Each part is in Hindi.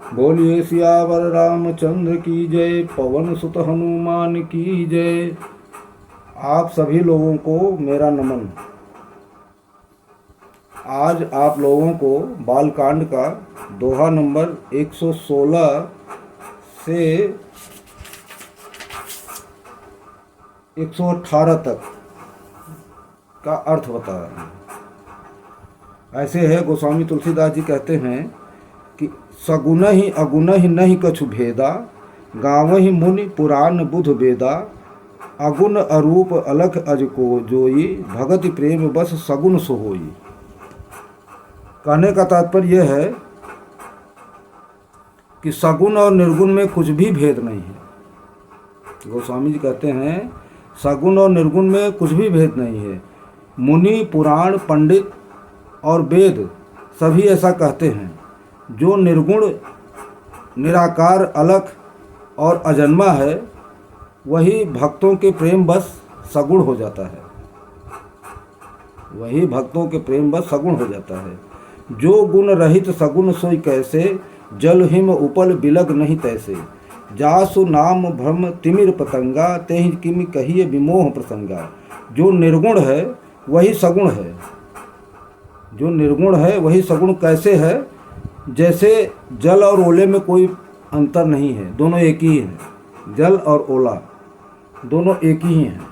बोलिए सियावर रामचंद्र की जय, पवन सुत हनुमान की जय। आप सभी लोगों को मेरा नमन। आज आप लोगों को बालकांड का दोहा नंबर 116 से 118 तक का अर्थ बता रहे हैं। ऐसे है, गोस्वामी तुलसीदास जी कहते हैं कि सगुन ही अगुन ही नहीं कछु भेदा, गाँव ही मुनि पुराण बुध वेदा, अगुन अरूप अलख अज को जोई, भगति प्रेम बस सगुन सोहोई। कहने का तात्पर्य यह है कि सगुन और निर्गुण में कुछ भी भेद नहीं है। गोस्वामी जी कहते हैं सगुण और निर्गुण में कुछ भी भेद नहीं है। मुनि पुराण पंडित और वेद सभी ऐसा कहते हैं। जो निर्गुण निराकार अलख और अजन्मा है वही भक्तों के प्रेम बस सगुण हो जाता है। वही भक्तों के प्रेम बस सगुण हो जाता है। जो गुण रहित सगुण सोई कैसे, जल हिम उपल बिलग नहीं तैसे, जासु नाम भ्रम तिमिर पतंगा, तेहि किमि कहिए विमोह प्रसंगा। जो निर्गुण है वही सगुण है। जो निर्गुण है वही सगुण कैसे है? जैसे जल और ओले में कोई अंतर नहीं है, दोनों एक ही हैं। जल और ओला दोनों एक ही हैं।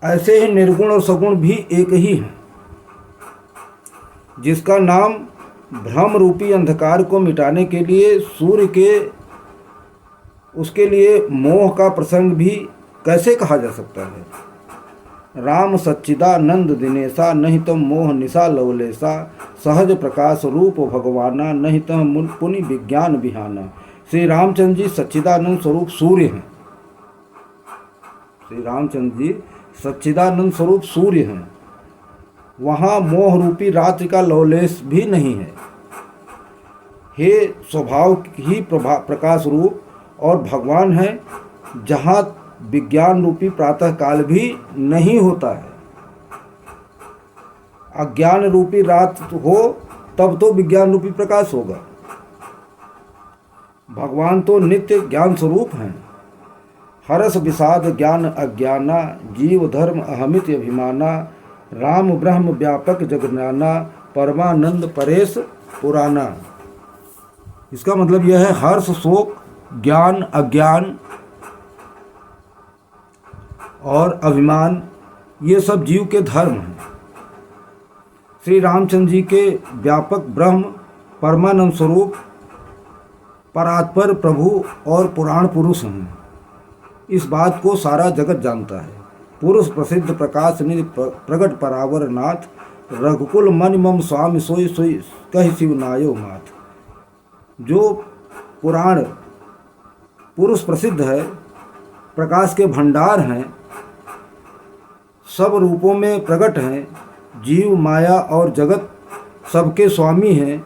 ऐसे ही निर्गुण और सगुण भी एक ही हैं। जिसका नाम भ्रम रूपी अंधकार को मिटाने के लिए सूर्य के उसके लिए मोह का प्रसंग भी कैसे कहा जा सकता है? राम सच्चिदानंद दिनेशा, नहीं तम मोह निशा लवलेशा, सहज प्रकाश रूप भगवाना, नहीं तम पुनि विज्ञान बिहाना। श्री रामचंद्र जी सच्चिदानंद स्वरूप सूर्य हैं। श्री रामचंद्र जी सच्चिदानंद स्वरूप सूर्य हैं। वहाँ मोह रूपी रात्रि का लवलेश भी नहीं है। हे स्वभाव ही प्रकाश रूप और भगवान है, जहाँ विज्ञान रूपी प्रातः काल भी नहीं होता है। अज्ञान रूपी रात हो तब तो विज्ञान रूपी प्रकाश होगा। भगवान तो नित्य ज्ञान स्वरूप हैं। हरस विषाद ज्ञान अज्ञाना, जीव धर्म अहमित अभिमाना, राम ब्रह्म व्यापक जगनाना, परमानंद परेश पुराना। इसका मतलब यह है हर्ष शोक ज्ञान अज्ञान और अभिमान ये सब जीव के धर्म हैं। श्री रामचंद्र जी के व्यापक ब्रह्म परमानंद स्वरूप परात्पर प्रभु और पुराण पुरुष हैं। इस बात को सारा जगत जानता है। पुरुष प्रसिद्ध प्रकाश निधि प्रगट परावर नाथ, रघुकुल मन मम स्वामी सोई सोई कह शिव नायो माथ। जो पुराण पुरुष प्रसिद्ध है, प्रकाश के भंडार हैं, सब रूपों में प्रकट हैं, जीव माया और जगत सबके स्वामी हैं,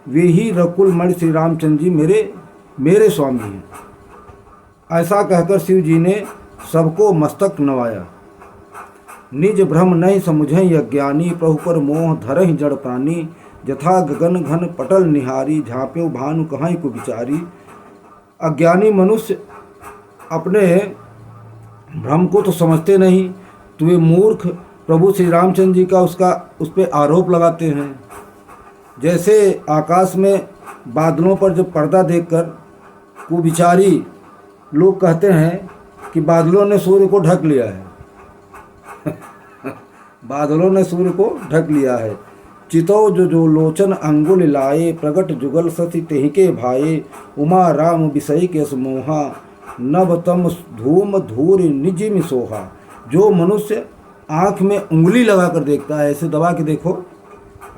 वे ही रघुकुल मणि श्री रामचंद्र जी मेरे स्वामी हैं। ऐसा कहकर शिव जी ने सबको मस्तक नवाया। निज भ्रम नहीं समुझई अज्ञानी, प्रभु पर मोह धरहि जड़ प्राणी, जथा गगन घन पटल निहारी, झाँप्यो भानु कहाँ को विचारी। अज्ञानी मनुष्य अपने भ्रम को तो समझते नहीं, तो वे मूर्ख प्रभु श्री रामचंद्र जी का उस पर आरोप लगाते हैं। जैसे आकाश में बादलों पर जब पर्दा देखकर कुविचारी लोग कहते हैं कि बादलों ने सूर्य को ढक लिया है। बादलों ने सूर्य को ढक लिया है। चितो जो लोचन अंगुल लाए, प्रगट जुगल सति तेहिके भाए, उमा राम विषय के समोहा, नभ तम धूम धूर निजिम सोहा। जो मनुष्य आँख में उंगली लगाकर देखता है, ऐसे दबा के देखो,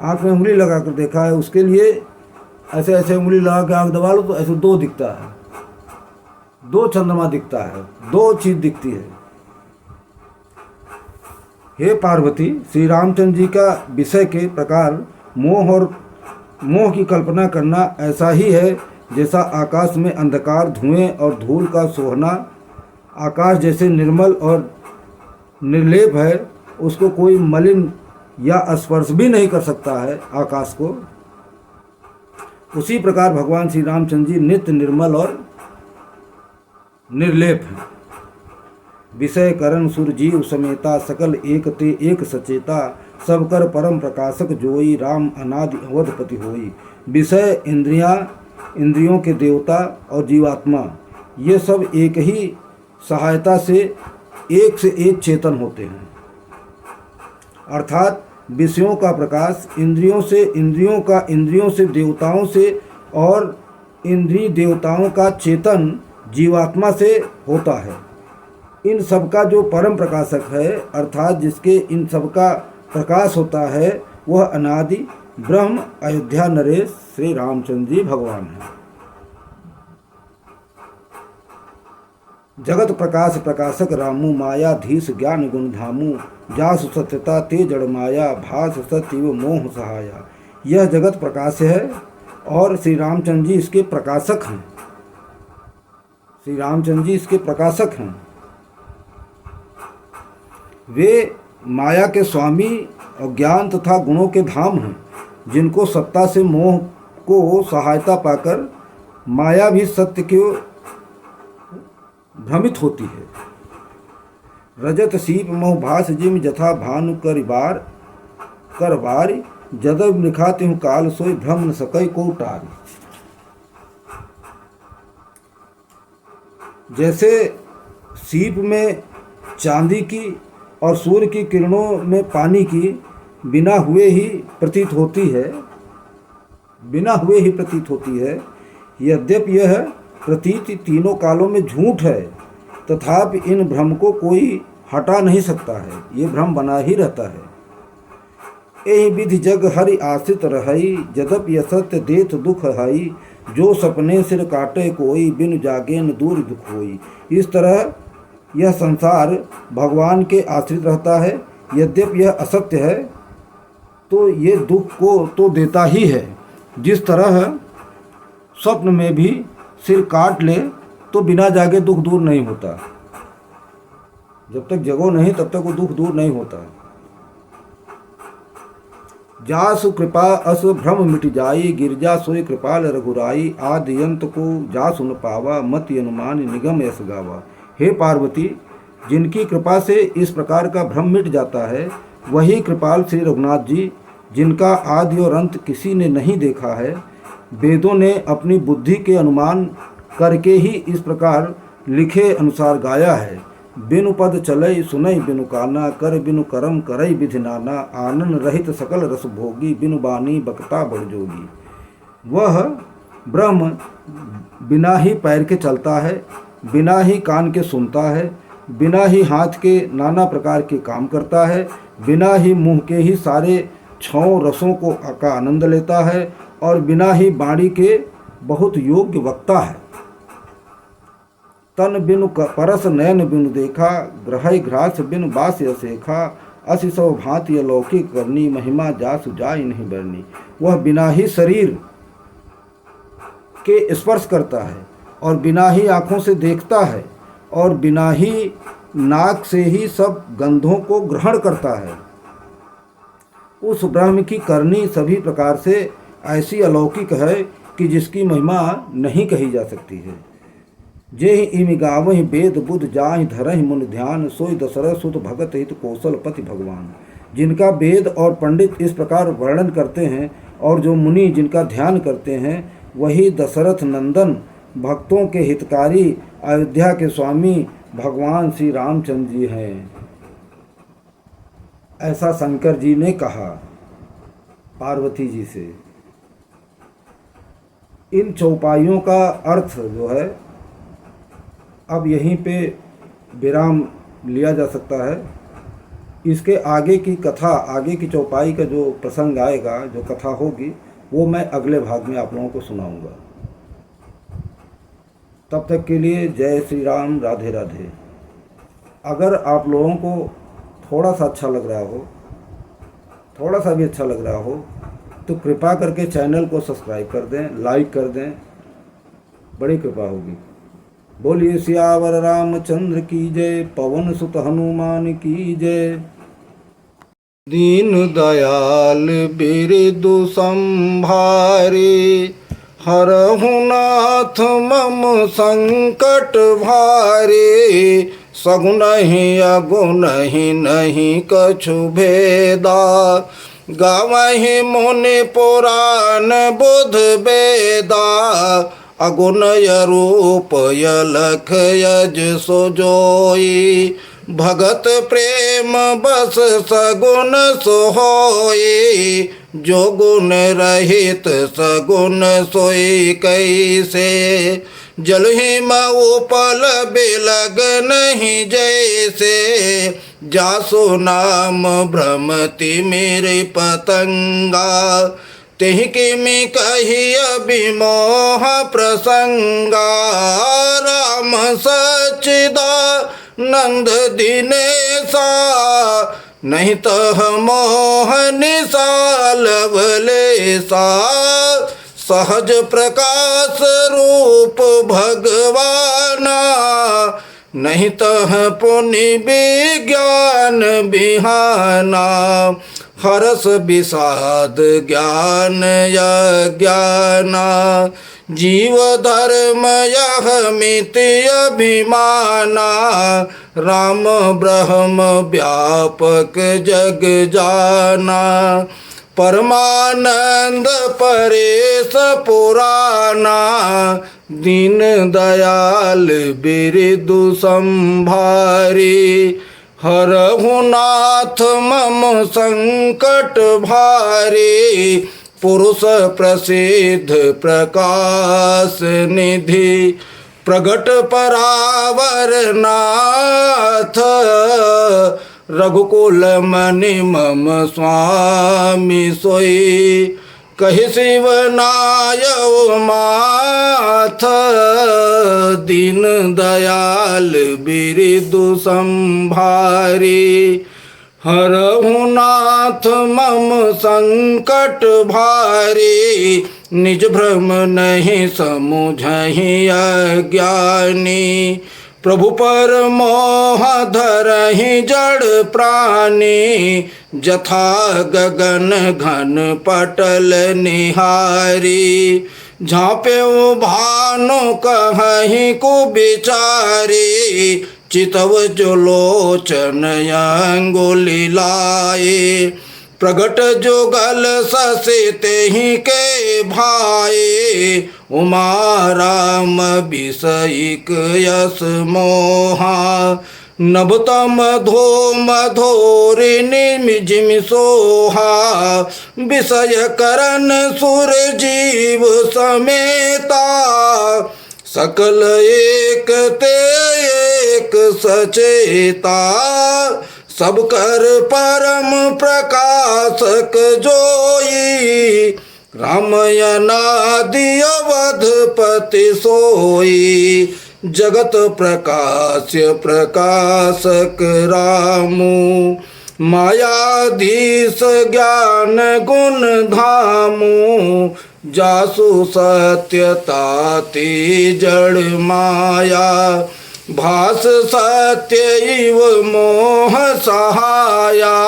आँख में उंगली लगाकर देखा है, उसके लिए ऐसे ऐसे उंगली लगा के आँख दबा लो तो ऐसे दो दिखता है, दो चंद्रमा दिखता है, दो चीज दिखती है। हे पार्वती, श्री रामचंद्र जी का विषय के प्रकार मोह की कल्पना करना ऐसा ही है जैसा आकाश में अंधकार धुएं और धूल का सोहना। आकाश जैसे निर्मल और निर्लेप है, उसको कोई मलिन या स्पर्श भी नहीं कर सकता है आकाश को। उसी प्रकार भगवान श्री रामचंद्र जी नित्य निर्मल और निर्लेप हैं। विषय करण सुर जीव समेता सकल एक ते एक सचेता सब कर परम प्रकाशक जोई राम अनादि अवधपति होई। विषय इंद्रियों के देवता और जीवात्मा ये सब एक ही सहायता से एक चेतन होते हैं। अर्थात विषयों का प्रकाश इंद्रियों से देवताओं से और इंद्रिय देवताओं का चेतन जीवात्मा से होता है। इन सब का जो परम प्रकाशक है अर्थात जिसके इन सब का प्रकाश होता है वह अनादि ब्रह्म अयोध्या नरेश श्री रामचंद्र जी भगवान हैं। जगत प्रकाश प्रकाशक रामू मायाधीश ज्ञान गुण धामू जासु सत्यता ते जड़ माया भास सत्य व मोह सहाया। यह जगत प्रकाश है और श्री रामचंद्र जी इसके प्रकाशक हैं। श्री रामचंद्र जी इसके प्रकाशक हैं। वे माया के स्वामी और ज्ञान तथा गुणों के धाम हैं, जिनको सत्ता से मोह को सहायता पाकर माया भी सत्य के भ्रमित होती है। रजत सीप मोह भास जिम जथा भानु कर बार जदब लिखा तिहु काल सोई भ्रम न सकई को टार। जैसे सीप में चांदी की और सूर्य की किरणों में पानी की बिना हुए ही प्रतीत होती है, यद्यपि यह प्रतीति तीनों कालों में झूठ है, तथापि इन भ्रम को कोई हटा नहीं सकता है। ये भ्रम बना ही रहता है। एहि विधि जग हरि आश्रित रहई यद्यपि सत्य देत दुख हई जो सपने सिर काटे कोई बिन जागेन दूर दुख होई। इस तरह यह संसार भगवान के आश्रित रहता है। यद्यपि यह असत्य है तो ये दुख को तो देता ही है। जिस तरह स्वप्न में भी सिर काट ले तो बिना जागे दुख दूर नहीं होता। जब तक जगो नहीं तब तक वो दुख दूर नहीं होता। जासु कृपा अस भ्रम मिट जाई गिरजा सोई कृपाल रघुराई आदि अंत को जासु न पावा मति अनुमान निगम यस गावा। हे पार्वती, जिनकी कृपा से इस प्रकार का भ्रम मिट जाता है वही कृपाल श्री रघुनाथ जी, जिनका आदि और अंत किसी ने नहीं देखा है, वेदों ने अपनी बुद्धि के अनुमान करके ही इस प्रकार लिखे अनुसार गाया है। बिनु पद चलई सुनई बिनु काना कर बिनु करम करई विधि नाना आनंद रहित सकल रस भोगी बिनु बानी बकता बड़ जोगी। वह ब्रह्म बिना ही पैर के चलता है, बिना ही कान के सुनता है, बिना ही हाथ के नाना प्रकार के काम करता है, बिना ही मुंह के ही सारे छौ रसों का आनंद लेता है और बिना ही वाणी के बहुत योग्य वक्ता है। तन बिनु परस नयन बिनु देखा ग्रहय घ्रास बिनु बास सेखा असि सौ भांति अलौकिक करनी महिमा जासु जाय नहीं बरनी। वह बिना ही शरीर के स्पर्श करता है और बिना ही आँखों से देखता है और बिना ही नाक से ही सब गंधों को ग्रहण करता है। उस ब्रह्म की करनी सभी प्रकार से ऐसी अलौकिक है कि जिसकी महिमा नहीं कही जा सकती है। जेहि इमि गावहि वेद बुध जाहि धरहि मुन ध्यान सोई दशरथ सुत भगत हित कौशल पति भगवान। जिनका वेद और पंडित इस प्रकार वर्णन करते हैं और जो मुनि जिनका ध्यान करते हैं वही दशरथ नंदन भक्तों के हितकारी अयोध्या के स्वामी भगवान श्री रामचंद्र जी हैं। ऐसा शंकर जी ने कहा पार्वती जी से। इन चौपाइयों का अर्थ जो है अब यहीं पे विराम लिया जा सकता है। इसके आगे की कथा, आगे की चौपाई का जो प्रसंग आएगा, जो कथा होगी, वो मैं अगले भाग में आप लोगों को सुनाऊंगा। तब तक के लिए जय श्री राम, राधे राधे। अगर आप लोगों को थोड़ा सा अच्छा लग रहा हो, थोड़ा सा भी अच्छा लग रहा हो, तो कृपा करके चैनल को सब्सक्राइब कर दें, लाइक कर दें, बड़ी कृपा होगी। बोलिए सियावर रामचंद्र की जय, पवन सुत हनुमान की जय। दीन दयाल बिरदु संभारे हरहु नाथ मम संकट भारे, सगुनहि अगुनहि नहीं कछु भेदा, गावहि मुनि पुराण बुध वेदा, अगुनय रूप यलख यज सोजोई, भगत प्रेम बस सगुन सोहोई, जो गुण रहित सगुन सोई कैसे, जलहिम उपल बिलग नहीं जैसे, जासु नाम भ्रमति मेरे पतंगा, तेहि किमि कहिय विमोह प्रसंगा, राम सच्चिदानंद दिनेशा, नहीं तह मोह निसालवलेसा, सहज प्रकाश रूप भगवाना, नहीं तह पुनि विज्ञान बिहाना, हरस विषाद ज्ञान यज्ञाना, जीव धर्म यह मिति अभिमाना, राम ब्रह्म व्यापक जग जाना, परमानंद परेश पुराना, दीन दयाल बिरदु संभारी, हरहु नाथ मम संकट भारी, पुरुष प्रसिद्ध प्रकाश निधि, प्रगट परावर नाथ, रघुकुल मणि मम स्वामी सोई, कहि शिव नायउ माथ, दीन दयाल बिरदु संभारी, हरहु नाथ मम संकट भारी, निज भ्रम नहीं समुझहि अज्ञानी, प्रभु पर मोह धरहि जड़ प्राणी, जथा गगन घन पटल निहारी, झाँप्यो भानु कहीं कुबिचारी, चितव जो लोचन अंगुली लाए, प्रगट जुगल ससे तेहि के भाए, उमा राम विषयिक यस मोहा, नभतम धो मधोरि निमिजिम सोहा, विषय करन सुर जीव समेता, सकल एक ते एक सचेता, सब कर परम प्रकाशक जोई, राम अनादि अवधपति सोई, जगत प्रकाश्य प्रकाशक रामु, मायाधीश ज्ञान गुण धामु, जासु सत्यताति जड़ माया, भास सत्य इव मोह सहाया,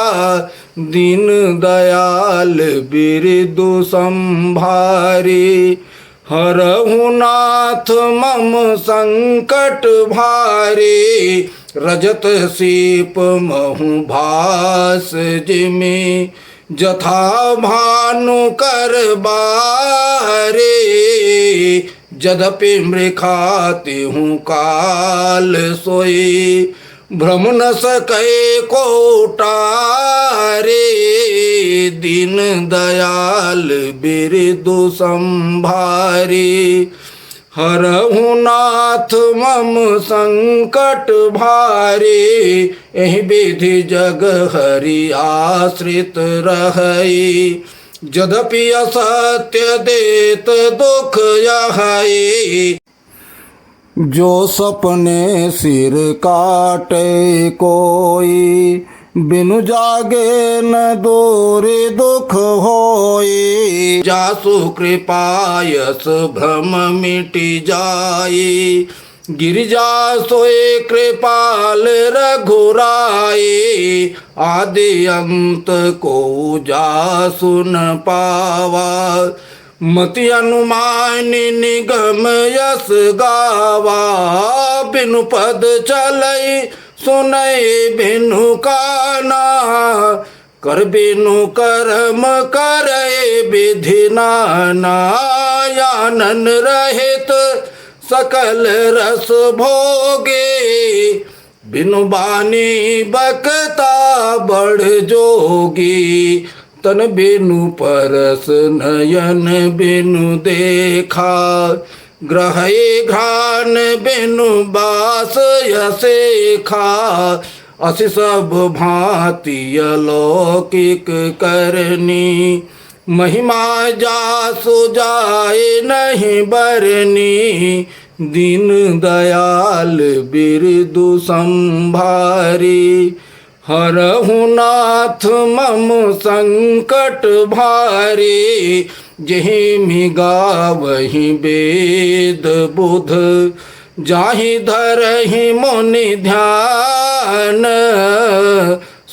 दीन दयाल बिरदु संभारी, हरहु नाथ मम संकट भारी, रजत सीप महु भास जिमि, जथा भानु कर बारे, जदपि मृखाति हूँ काल सोई, भ्रम न सकै को टारे, दीन दयाल बिरदु संभारी, हरहु नाथ मम संकट भारी, एहि विधि जग हरि आश्रित रहई, यद्यपि असत्य देत दुख यहई, जो सपने सिर काटे कोई, बिनु जागे न दूरी दुख होई, जासु कृपायस भ्रम मिटि जाई, गिरिजा सोए कृपाल रघुराई, आदि अंत को जासु न पावा, मति अनुमानी निगम यस गावा, बिनु पद चलई सुनई बिनु काना, कर बिनु कर्म करे विधि नाना, आनन रहित सकल रस भोगे, बिनु बानी बकता बढ़ जोगी, तन बिनु परस नयन बिनु देखा, ग्रहे घ्राण बिनु बास यसेखा, असि सब भांति अलौकिक करनी, महिमा जासु जाए नहीं बरनी, दीन दयाल बिरदु संभारी, हरहु नाथ मम संकट भारी, जहि मिगावहि वेद बुध, जाहि धरहि मुनि ध्यान,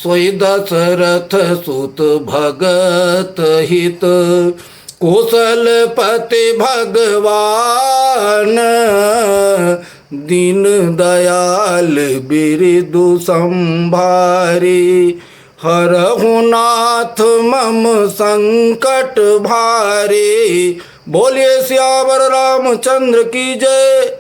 सोई दशरथ सुत भगत हित, कौशलपति भगवान, दीन दयाल बिरदु संभारी, हरहु नाथ मम संकट भारी। बोलिए सियावर रामचंद्र की जय।